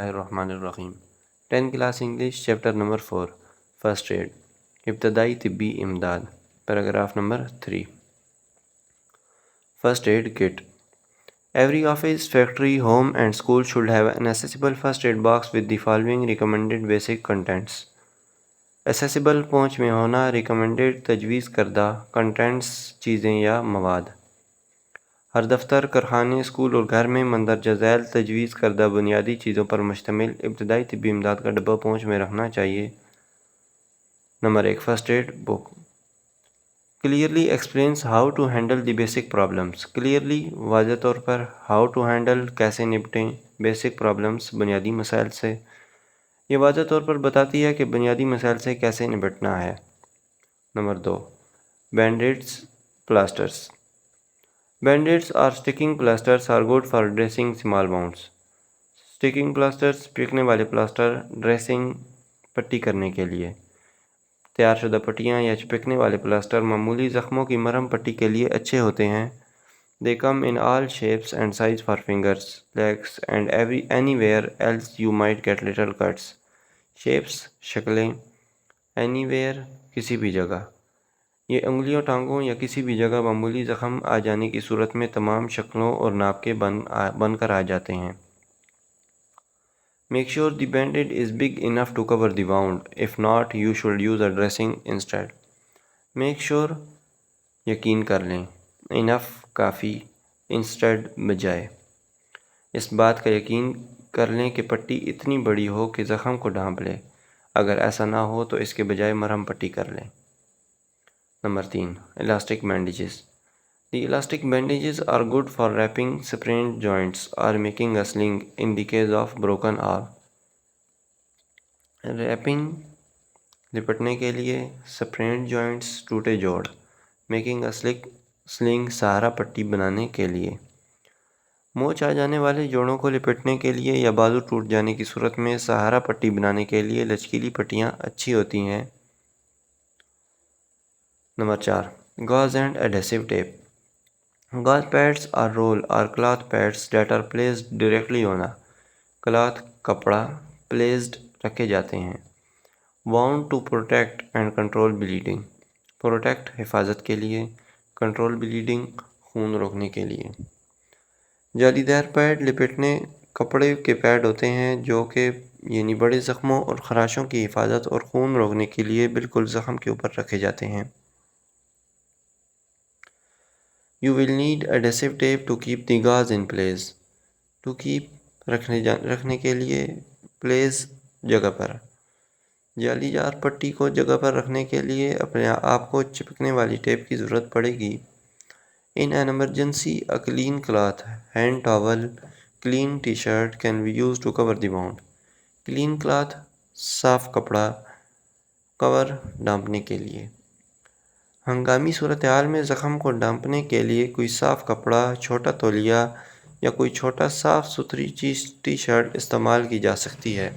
الرحمن الرحیم 10 class English chapter number 4 first aid ابتدائی طبی امداد paragraph number 3 first aid kit every office factory home and school should have an ایسیسیبل first aid box with the following recommended basic contends ایسیسیبل پہنچ میں ہونا recommended تجویز کردہ کنٹینٹس چیزیں یا مواد ہر دفتر، کارخانے، اسکول اور گھر میں مندرجہ ذیل تجویز کردہ بنیادی چیزوں پر مشتمل ابتدائی طبی امداد کا ڈبہ پہنچ میں رکھنا چاہیے۔ Number 1 first aid book clearly explains how to handle the basic problems clearly واضح طور پر ہاؤ ٹو ہینڈل کیسے نپٹیں بیسک پرابلمس بنیادی مسائل سے۔ یہ واضح طور پر بتاتی ہے کہ بنیادی مسائل سے کیسے نپٹنا ہے۔ Number 2 بینڈیڈز پلاسٹرز Band-aids or sticking plasters are good for dressing small wounds. Sticking plasters پھینکنے والے پلاسٹر ڈریسنگ پٹی کرنے کے لیے۔ تیار شدہ پٹیاں یا چپکنے والے پلاسٹر معمولی زخموں کی مرہم پٹی کے لیے اچھے ہوتے ہیں۔ They come in all shapes and size for fingers, legs and anywhere else you might get little cuts. Shapes شکلیں anywhere کسی بھی جگہ۔ یہ انگلیوں، ٹانگوں یا کسی بھی جگہ معمولی زخم آ جانے کی صورت میں تمام شکلوں اور ناپ کے بن کر آ جاتے ہیں۔ Make sure the band-aid is big enough to cover the wound. If not, you should use a dressing instead. Make sure یقین کر لیں enough کافی instead بجائے اس بات کا یقین کر لیں کہ پٹی اتنی بڑی ہو کہ زخم کو ڈھانپ لے۔ اگر ایسا نہ ہو تو اس کے بجائے مرہم پٹی کر لیں۔ Number 3 elastic bandages. The elastic bandages are good for wrapping sprained joints or making a sling in the case of broken arm. Wrapping لپٹنے کے لیے، sprained joints ٹوٹے جوڑ، making a sling سہارا پٹی بنانے کے لیے۔ موچ آ جانے والے جوڑوں کو لپٹنے کے لیے یا بازو ٹوٹ جانے کی صورت میں سہارا پٹی بنانے کے لیے لچکیلی پٹیاں اچھی ہوتی ہیں۔ Number 4 gauze and adhesive tape. Gauze pads are roll or cloth pads that are placed directly on a cloth کپڑا placed رکھے جاتے ہیں۔ Wound to protect and control bleeding. Protect حفاظت کے لیے، control bleeding خون روکنے کے لیے۔ جالی دار پیڈ لپٹنے کپڑے کے پیڈ ہوتے ہیں جو کہ یعنی بڑے زخموں اور خراشوں کی حفاظت اور خون روکنے کے لیے بالکل زخم کے اوپر رکھے جاتے ہیں۔ You will need adhesive tape to keep the gauze in place. To keep رکھنے کے لیے place جگہ پر۔ جالی دار پٹی کو جگہ پر رکھنے کے لیے اپنے آپ کو چپکنے والی ٹیپ کی ضرورت پڑے گی۔ In an emergency, a clean cloth, hand towel, clean t-shirt can be used to cover the wound. Clean cloth صاف کپڑا، cover ڈھانپنے کے لیے۔ ہنگامی صورتحال میں زخم کو ڈھانپنے کے لیے کوئی صاف کپڑا، چھوٹا تولیہ یا کوئی چھوٹا صاف ستھری ٹی شرٹ استعمال کی جا سکتی ہے۔